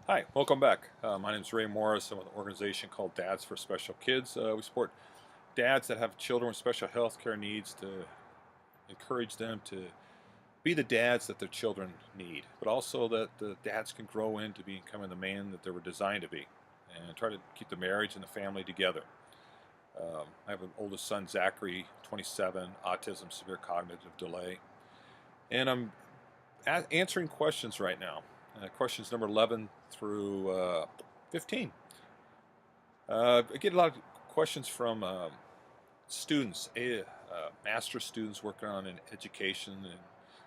Hi, welcome back. My name is Ray Morris. I'm with an organization called Dads for Special Kids. We support dads that have children with special health care needs to encourage them to be the dads that their children need, but also that the dads can grow into becoming the man that they were designed to be and try to keep the marriage and the family together. I have an oldest son, Zachary, 27, autism, severe cognitive delay, and I'm answering questions right now. Questions number 11 through 15. I get a lot of questions from students, master students working on in education and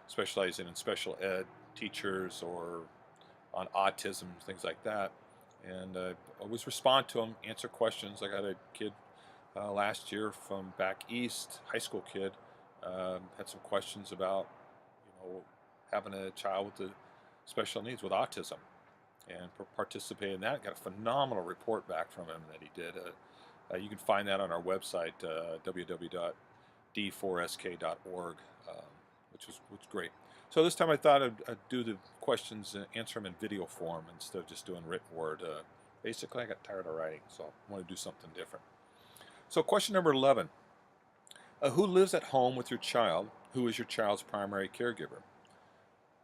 specializing in special ed, teachers, or on autism, things like that. And I always respond to them, answer questions. I got a kid last year from back east, high school kid, had some questions about, having a child with the special needs with autism, and participated in that. Got a phenomenal report back from him that he did. You can find that on our website, www.d4sk.org, which was great. So this time I thought I'd do the questions and answer them in video form instead of just doing written word. Basically, I got tired of writing, so I want to do something different. So question number 11. Who lives at home with your child? Who is your child's primary caregiver?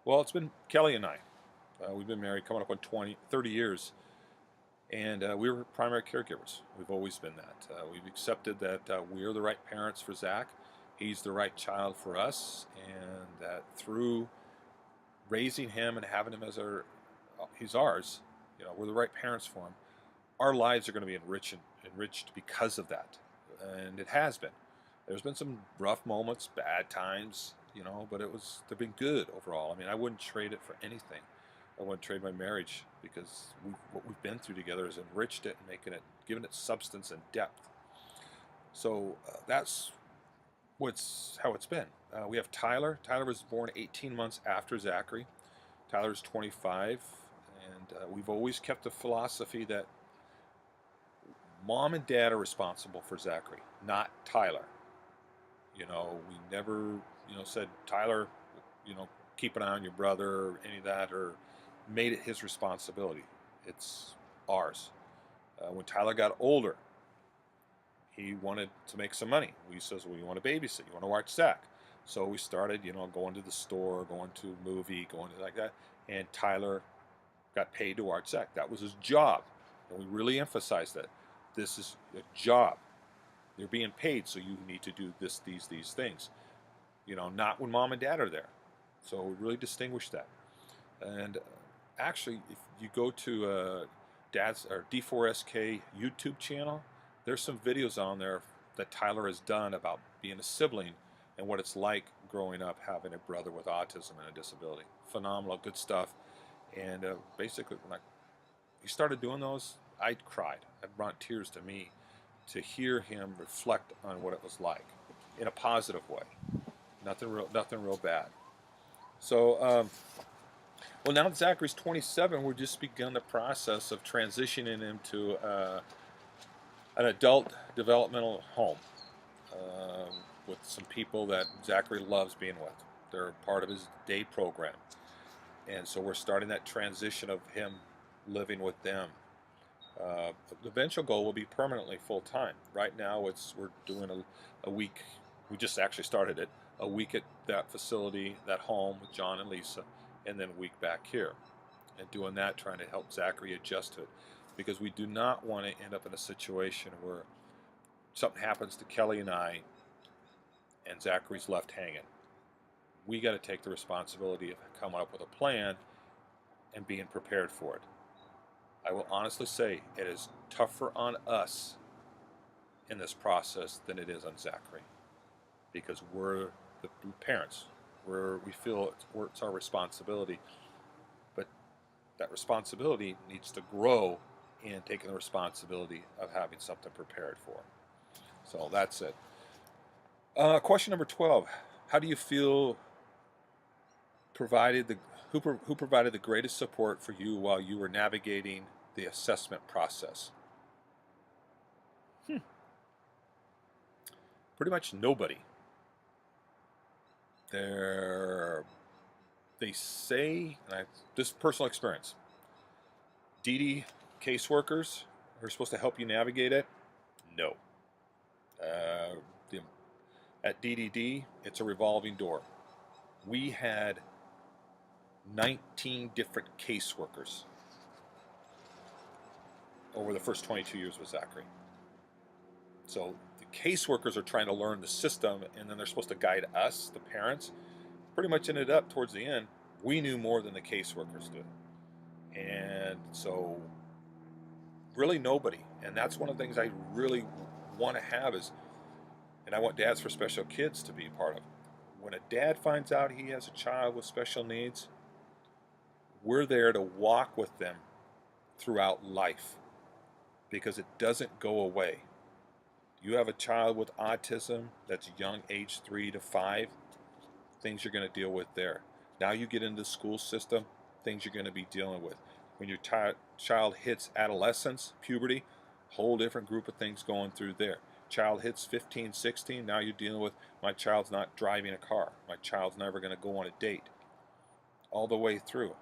Well, it's been Kelly and I. We've been married coming up on 30 years, and we were primary caregivers. We've always been that. We've accepted that we're the right parents for Zach. He's the right child for us, and that through raising him and having him as he's ours, we're the right parents for him. Our lives are going to be enriched because of that, and it has been. There's been some rough moments, bad times, but they've been good overall. I mean, I wouldn't trade it for anything. I wouldn't trade my marriage because what we've been through together has enriched it and given it substance and depth. So that's how it's been. We have Tyler. Tyler was born 18 months after Zachary. Tyler's 25, and we've always kept the philosophy that mom and dad are responsible for Zachary, not Tyler. We never, said, Tyler, keep an eye on your brother or any of that, or made it his responsibility. It's ours. When Tyler got older, he wanted to make some money. We says, well, you want to babysit, you want to watch Zach. So we started, going to the store, going to a movie, going to like that. And Tyler got paid to watch Zach. That was his job. And we really emphasized that this is a job. You're being paid, so you need to do these things. Not when mom and dad are there. So we really distinguish that. And actually, if you go to Dad's or D4SK YouTube channel, there's some videos on there that Tyler has done about being a sibling and what it's like growing up having a brother with autism and a disability. Phenomenal, good stuff. And basically, when he started doing those, I cried. It brought tears to me to hear him reflect on what it was like in a positive way. Nothing real bad. So, well, now that Zachary's 27, we're just begun the process of transitioning him to an adult developmental home with some people that Zachary loves being with. They're part of his day program. And so we're starting that transition of him living with them. The eventual goal will be permanently full-time. Right now, we're doing a week. We just actually started it. A week at that facility, that home with John and Lisa, and then a week back here. And doing that, trying to help Zachary adjust to it. Because we do not want to end up in a situation where something happens to Kelly and I and Zachary's left hanging. We got to take the responsibility of coming up with a plan and being prepared for it. I will honestly say it is tougher on us in this process than it is on Zachary, because we're the parents. We feel it's our responsibility, but that responsibility needs to grow in taking the responsibility of having something prepared for. So that's it. Question number 12: how do you feel who provided the greatest support for you while you were navigating the assessment process? Pretty much nobody. They say, this personal experience, DD caseworkers are supposed to help you navigate it? No. Uh, the, at DDD, it's a revolving door. We had 19 different caseworkers over the first 22 years with Zachary. So the caseworkers are trying to learn the system, and then they're supposed to guide us, the parents. Pretty much ended up towards the end, we knew more than the caseworkers did. And so really nobody. And that's one of the things I really want to have is, and I want Dads for Special Kids to be a part of. When a dad finds out he has a child with special needs, we're there to walk with them throughout life because it doesn't go away. You have a child with autism that's young, age 3 to 5, things you're going to deal with there. Now you get into the school system, things you're going to be dealing with. When your child hits adolescence, puberty, whole different group of things going through there. Child hits 15, 16, now you're dealing with, my child's not driving a car. My child's never going to go on a date. All the way through.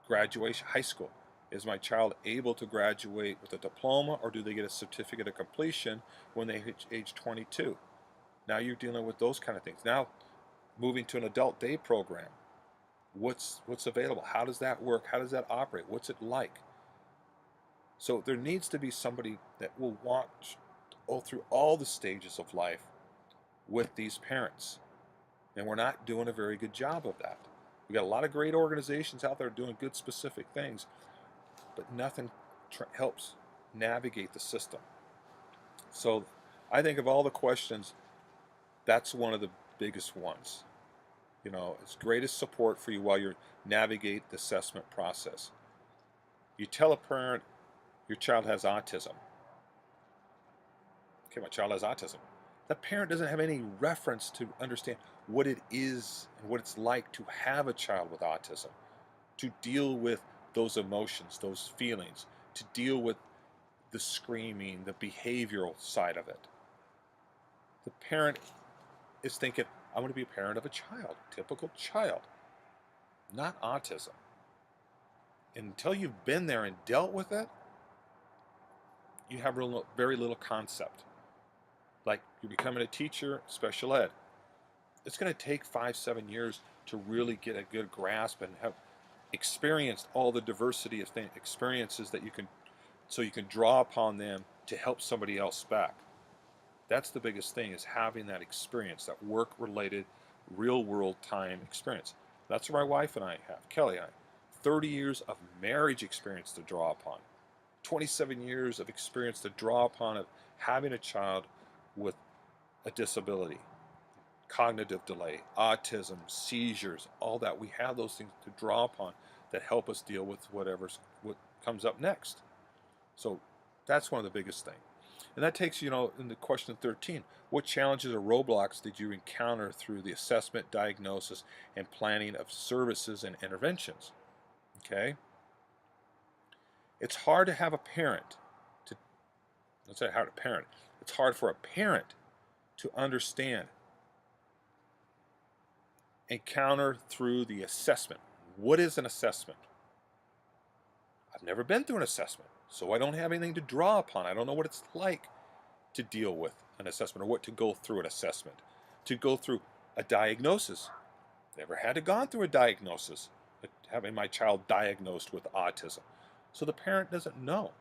Graduation, high school. Is my child able to graduate with a diploma, or do they get a certificate of completion when they hit age 22? Now you're dealing with those kind of things. Now, moving to an adult day program. What's available? How does that work? How does that operate? What's it like? So there needs to be somebody that will watch through all the stages of life with these parents. And we're not doing a very good job of that. We got a lot of great organizations out there doing good specific things, but nothing helps navigate the system. So I think of all the questions, that's one of the biggest ones. You know, it's greatest support for you while you navigate the assessment process. You tell a parent your child has autism. Okay, my child has autism. The parent doesn't have any reference to understand what it is and what it's like to have a child with autism, to deal with those emotions, those feelings, to deal with the screaming, the behavioral side of it. The parent is thinking, I'm going to be a parent of a child, typical child, not autism. And until you've been there and dealt with it, you have very little concept. Like you're becoming a teacher, special ed. It's going to take 5-7 years to really get a good grasp and have experienced all the diversity of experiences that you can, so you can draw upon them to help somebody else back. That's the biggest thing, is having that experience, that work-related, real-world time experience. That's what my wife and I have, Kelly and I. 30 years of marriage experience to draw upon. 27 years of experience to draw upon of having a child with a disability, cognitive delay, autism, seizures, all that. We have those things to draw upon that help us deal with what comes up next. So that's one of the biggest things. And that takes, into question 13. What challenges or roadblocks did you encounter through the assessment, diagnosis, and planning of services and interventions? Okay? It's hard to have a parent to, let's say hard to parent. It's hard for a parent to understand, encounter through the assessment. What is an assessment? I've never been through an assessment, so I don't have anything to draw upon. I don't know what it's like to deal with an assessment or what to go through an assessment, to go through a diagnosis. Never had to gone through a diagnosis, having my child diagnosed with autism. So the parent doesn't know.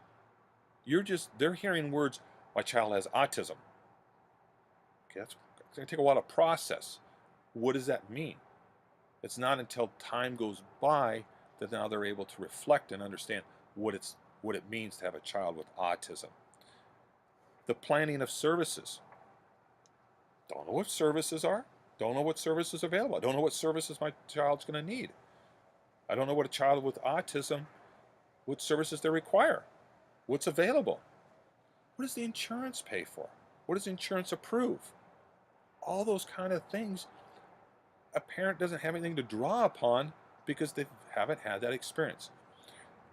They're hearing words, my child has autism. Okay, it's going to take a while to process. What does that mean? It's not until time goes by that now they're able to reflect and understand what it means to have a child with autism. The planning of services. Don't know what services are. Don't know what services are available. I don't know what services my child's going to need. I don't know what a child with autism, what services they require. What's available? What does the insurance pay for? What does insurance approve? All those kind of things. A parent doesn't have anything to draw upon because they haven't had that experience.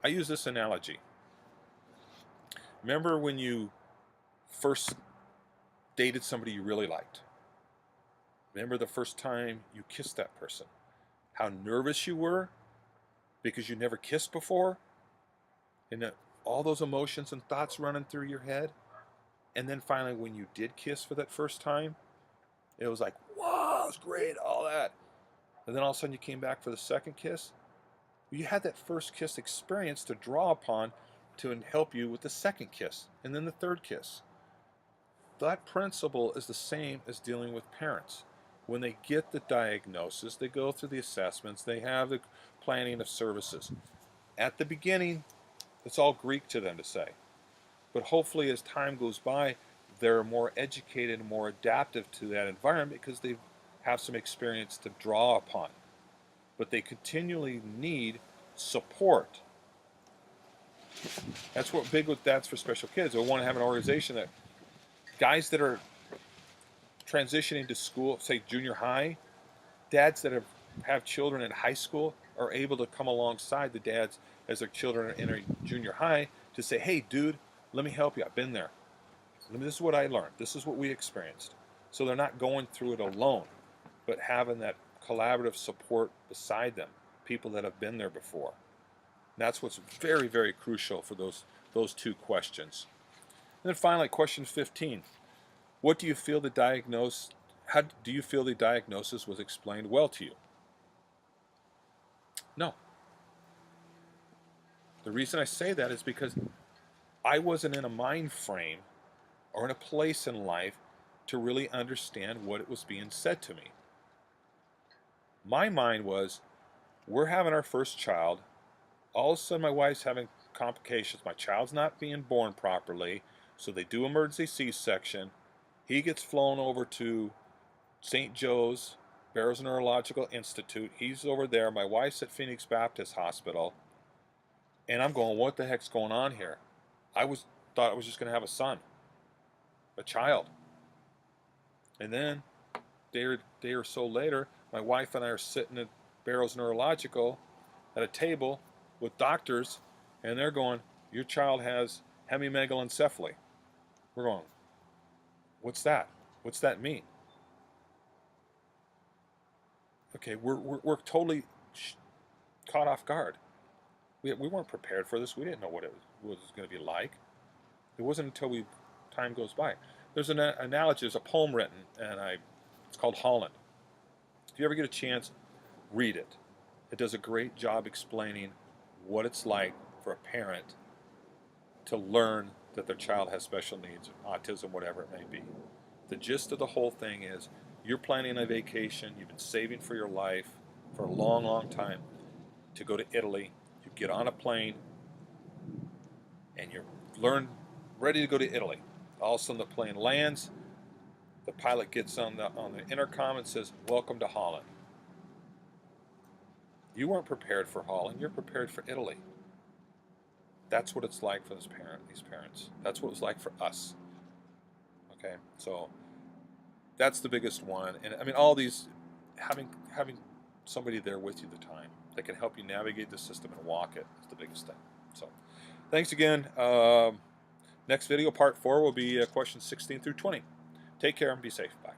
I use this analogy. Remember when you first dated somebody you really liked? Remember the first time you kissed that person? How nervous you were because you never kissed before? and all those emotions and thoughts running through your head. And then finally, when you did kiss for that first time, it was like, wow, it was great, all that. And then all of a sudden you came back for the second kiss. You had that first kiss experience to draw upon to help you with the second kiss and then the third kiss. That principle is the same as dealing with parents. When they get the diagnosis, they go through the assessments, they have the planning of services. At the beginning, it's all Greek to them to say. But hopefully, as time goes by, they're more educated and more adaptive to that environment because they have some experience to draw upon. But they continually need support. That's what big with Dads for Special Kids. We want to have an organization that guys that are transitioning to school, say junior high, dads that have children in high school are able to come alongside the dads as their children are entering junior high to say, hey, dude, let me help you. I've been there. This is what I learned. This is what we experienced. So they're not going through it alone, but having that collaborative support beside them, people that have been there before. And that's what's very, very crucial for those two questions. And then finally, question 15. What do you feel how do you feel the diagnosis was explained well to you? No. The reason I say that is because I wasn't in a mind frame or in a place in life to really understand what it was being said to me. My mind was, we're having our first child. All of a sudden my wife's having complications. My child's not being born properly, so they do emergency C-section. He gets flown over to St. Joe's, Barrows Neurological Institute. He's over there. My wife's at Phoenix Baptist Hospital. And I'm going, what the heck's going on here? Thought I was just going to have a son, a child. And then day or so later, my wife and I are sitting at Barrows Neurological at a table with doctors, and they're going, your child has hemimegalencephaly. We're going, what's that? What's that mean? Okay, we're totally caught off guard. We weren't prepared for this. We didn't know what it was going to be like. It wasn't until time goes by. There's an analogy. There's a poem written, and it's called Holland. If you ever get a chance, read it. It does a great job explaining what it's like for a parent to learn that their child has special needs, autism, whatever it may be. The gist of the whole thing is you're planning a vacation, you've been saving for your life for a long, long time to go to Italy. You get on a plane and you're ready to go to Italy. All of a sudden the plane lands, the pilot gets on the intercom and says, welcome to Holland. You weren't prepared for Holland, you're prepared for Italy. That's what it's like for these parents. That's what it's like for us. Okay, so that's the biggest one. And I mean, all these, having somebody there with you the time that can help you navigate the system and walk it is the biggest thing. So thanks again. Next video, part 4, will be questions 16 through 20. Take care and be safe. Bye.